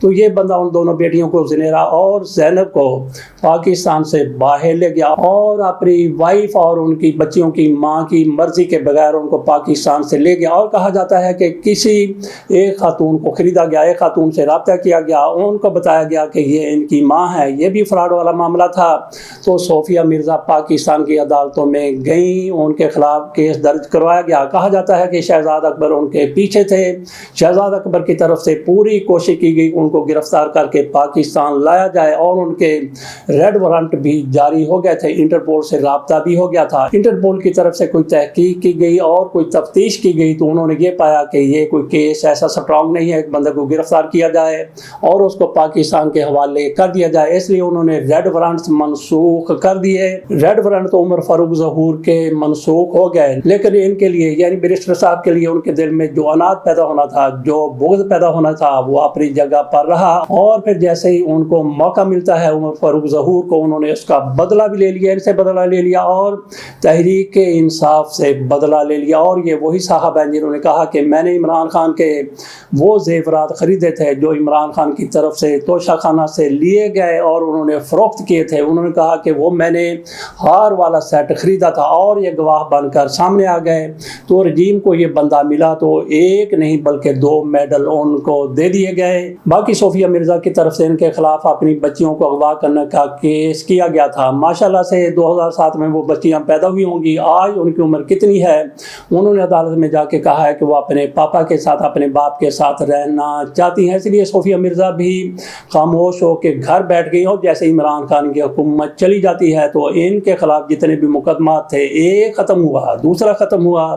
تو یہ بندہ ان دونوں بیٹیوں کو زنیرہ اور زینب کو پاکستان سے باہر لے گیا اور اپنی وائف اور ان کی بچیوں کی ماں کی مرضی کے بغیر ان کو پاکستان سے لے گیا، اور کہا جاتا ہے کہ کسی ایک خاتون کو خریدا گیا، ایک خاتون سے رابطہ کیا گیا، ان کو بتایا گیا کہ یہ ان کی ماں ہے، یہ بھی فراڈ والا معاملہ تھا۔ تو صوفیہ مرزا پاکستان کی عدالتوں میں گئیں، ان کے خلاف کیس درج کروایا گیا۔ کہا جاتا ہے کہ شہزاد اکبر ان کے پیچھے تھے، شہزاد اکبر کی طرف سے پوری کوشش کی گئی ان کو گرفتار کر کے پاکستان لایا جائے، اور ان کے ریڈ وارنٹ بھی جاری ہو گئے تھے، انٹرپول سے رابطہ بھی ہو گیا تھا۔ انٹرپول کی طرف سے کوئی تحقیق کی گئی اور کوئی تفتیش کی گئی تو انہوں نے یہ پایا کہ یہ کوئی کیس ایسا سٹرانگ نہیں ہے ایک بندے کو گرفتار کیا جائے اور اس کو پاکستان کے حوالے کر دیا جائے، اس لیے انہوں نے ریڈ وارنٹ منسوخ کر دیے۔ ریڈ وارنٹ تو عمر فاروق ظہور کے منسوخ ہو گئے، لیکن ان کے لیے یعنی بیرسٹر صاحب کے لیے ان کے دل میں جو عناد پیدا ہونا تھا، جو بغض پیدا ہونا تھا، وہ اپنی جگہ پر رہا، اور پھر جیسے ہی ان کو موقع ملتا ہے عمر فاروق ظہور کو، انہوں نے اس کا بدلہ بھی لے لیا، ان سے بدلہ لے لیا اور تحریک انصاف سے بدلہ لے لیا۔ اور یہ وہی صاحب ہیں جنہوں نے کہا کہ میں نے عمران خان کے وہ زیورات خریدے تھے جو عمران خان کی طرف سے توشہ خانہ سے لیے گئے اور انہوں نے فروخت کیے تھے، انہوں نے کہا کہ وہ میں نے ہار والا سیٹ خریدا تھا، اور یہ گواہ بن کر سامنے آ گئے۔ تو رجیم کو یہ بندہ ملا تو ایک نہیں بلکہ 2 میڈل ان کو دے دیے گئے۔ باقی صوفیہ مرزا کی طرف سے ان کے خلاف اپنی بچیوں کو اغوا کرنے کا کیس کیا گیا تھا۔ ماشاءاللہ سے 2007 میں وہ بچیاں پیدا ہوئی ہوں گی، آج ان کی عمر کتنی ہے؟ انہوں نے عدالت میں جا کے کہا ہے کہ وہ اپنے پاپا کے ساتھ، اپنے باپ کے ساتھ رہنا چاہتی ہیں، اس لیے صوفیہ مرزا بھی خاموش ہو کے گھر بیٹھ گئی، اور جیسے عمران خان کی حکومت چلی جاتی ہے تو ان کے خلاف جتنے بھی مقدمات تھے، ایک ختم ہوا، دوسرا ختم ہوا،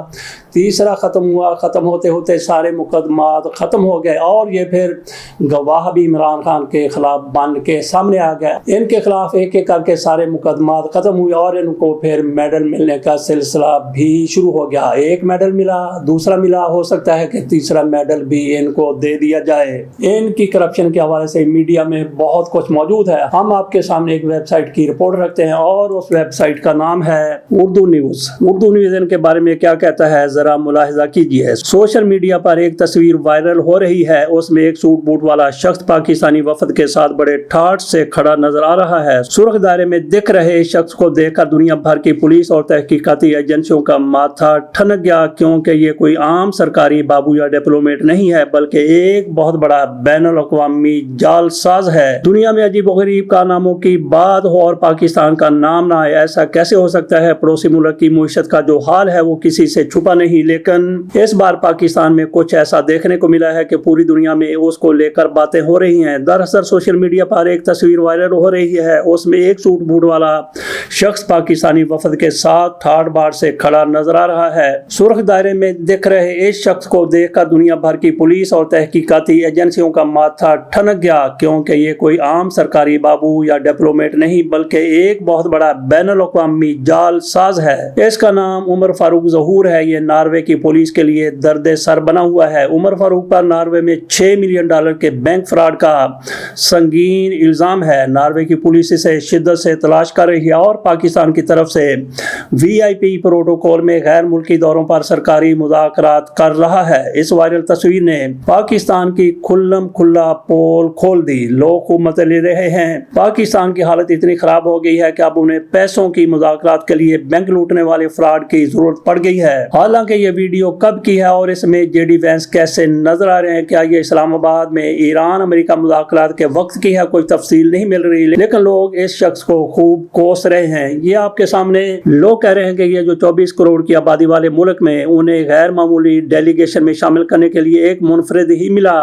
تیسرا ختم ہوا، ختم ہوتے ہوتے سارے مقدمات ختم ہو گئے، اور یہ پھر گواہ بھی عمران خان کے خلاف بن کے سامنے آ گئے۔ ان کے خلاف ایک ایک کر کے سارے مقدمات ختم ہوئے، اور ان کو پھر میڈل ملنے کا سلسلہ بھی شروع ہو گیا۔ ایک میڈل ملا، دوسرا ملا، ہو سکتا ہے کہ تیسرا میڈل بھی ان کو دے دیا جائے۔ ان کی کرپشن کے حوالے سے میڈیا میں بہت کچھ موجود ہے، ہم آپ کے سامنے ایک ویب سائٹ کی رپورٹ رکھتے ہیں، اور اس ویب سائٹ کا نام ہے اردو نیوز۔ اردو نیوز ان کے بارے میں کیا کہتا ہے ذرا ملاحظہ کیجیے۔ سوشل میڈیا پر ایک تصویر وائرل ہو رہی ہے، اس میں ایک سوٹ بوٹ والا شخص پاکستانی وفد کے ساتھ بڑے ٹھاٹ سے کھڑا نظر آ رہا ہے۔ سرخ دائرے میں دکھ رہے اس شخص کو دیکھ کر دنیا بھر کی پولیس اور تحقیقاتی ایجنسیوں کا ماتھا ٹھنک گیا، کیونکہ یہ کوئی عام سرکاری بابو یا ڈپلومیٹ نہیں ہے بلکہ ایک بہت بڑا بین الاقوامی جال ساز ہے۔ دنیا میں عجیب و غریب کارناموں کی بات ہو اور پاکستان کا نام نہ آئے، ایسا کیسے ہو سکتا ہے؟ پڑوسی ملک کی معیشت کا جو حال ہے وہ کسی سے چھپا نہیں، لیکن اس بار پاکستان میں کچھ ایسا دیکھنے کو ملا ہے کہ پوری دنیا میں اس کو لے کر باتیں ہو رہی ہیں۔ دراصل سوشل میڈیا پر ایک تصویر وائرل ہو رہی ہے، اس میں ایک سوٹ بوٹ والا شخص پاکستانی وفد کے ساتھ ٹھاٹ باٹ سے کھڑا نظر آ رہا ہے۔ سرخ دائرے میں دکھ رہے اس شخص کو دیکھ کر دنیا بھر کی پولیس اور تحقیقاتی ایجنسیوں کا ماتھا ٹھنک گیا، کیونکہ یہ کوئی عام سرکاری بابو یا ڈپلومیٹ نہیں بلکہ ایک بہت بڑا بین الاقوامی جال ساز ہے۔ اس کا نام عمر فاروق ظہور ہے۔ یہ ناروے کی پولیس کے لیے درد سر بنا ہوا ہے۔ عمر فاروق پر ناروے میں $6 ملین کے بینک فراڈ کا سنگین الزام ہے۔ ناروے کی پولیس اسے شدت سے تلاش کر رہی ہے اور پاکستان کی طرف سے VIP پروٹوکول میں غیر ملکی دوروں پر سرکاری مذاکرات کر رہا ہے۔ اس وائرل تصویر نے پاکستان کی کھلم کھلا پول کھول دی۔ لوگ خوب مزے لے رہے ہیں۔ پاکستان کی حالت اتنی خراب ہو گئی ہے کہ اب انہیں پیسوں کی مذاکرات کے لیے بینک لوٹنے والے فراڈ کی ضرورت پڑ گئی ہے۔ حالانکہ یہ ویڈیو کب کی ہے اور اس میں JD وینس کیسے نظر آ رہے ہیں؟ کیا یہ اسلام آباد میں ایران امریکہ مذاکرات کے وقت کی ہے؟ کوئی تفصیل نہیں مل رہی، لیکن لوگ اس شخص کو خوب کوس رہے ہیں۔ یہ آپ کے سامنے لوگ کہہ رہے ہیں کہ یہ جو 24 کروڑ کی آبادی والے ملک میں انہیں غیر معمولی ڈیلیگیشن میں شامل کرنے کے لیے ایک منفرد ہی ملا۔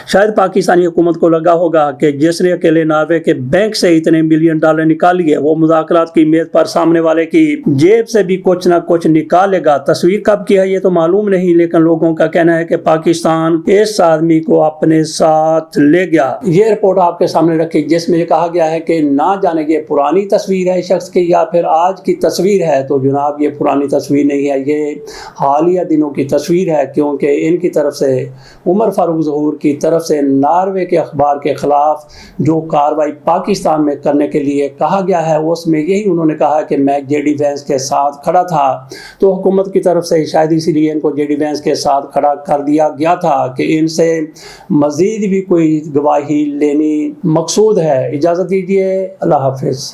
شاید پاکستانی حکومت کو لگا ہوگا کہ جس نے اکیلے ناروے کے بینک سے اتنے $1 ملین نکال لیے، وہ مذاکرات کی میز پر سامنے والے کی جیب سے بھی کچھ نہ کچھ نکالے گا۔ تصویر کب کی ہے یہ تو معلوم نہیں، لیکن لوگوں کا کہنا ہے کہ پاکستان اس آدمی کو اپنے ساتھ لے گیا۔ یہ رپورٹ آپ کے سامنے رکھی جس میں یہ کہا گیا ہے کہ نہ جانے یہ پرانی تصویر ہے شخص کی یا پھر آج کی تصویر ہے، تو جناب یہ پرانی تصویر نہیں ہے، یہ حالیہ دنوں کی تصویر ہے، کیونکہ ان کی طرف سے عمر فاروق ظہور کی طرف سے ناروے کے اخبار کے خلاف جو کارروائی پاکستان میں کرنے کے لیے کہا گیا ہے، اس میں یہی انہوں نے کہا کہ میں JD وینس کے ساتھ کھڑا تھا، تو حکومت کی طرف سے شاید اسی لیے ان کو JD وینس کے ساتھ کھڑا کر دیا گیا تھا کہ ان سے مزید بھی کوئی گواہی لینی مقصود ہے۔ اجازت دیجیے، اللہ حافظ۔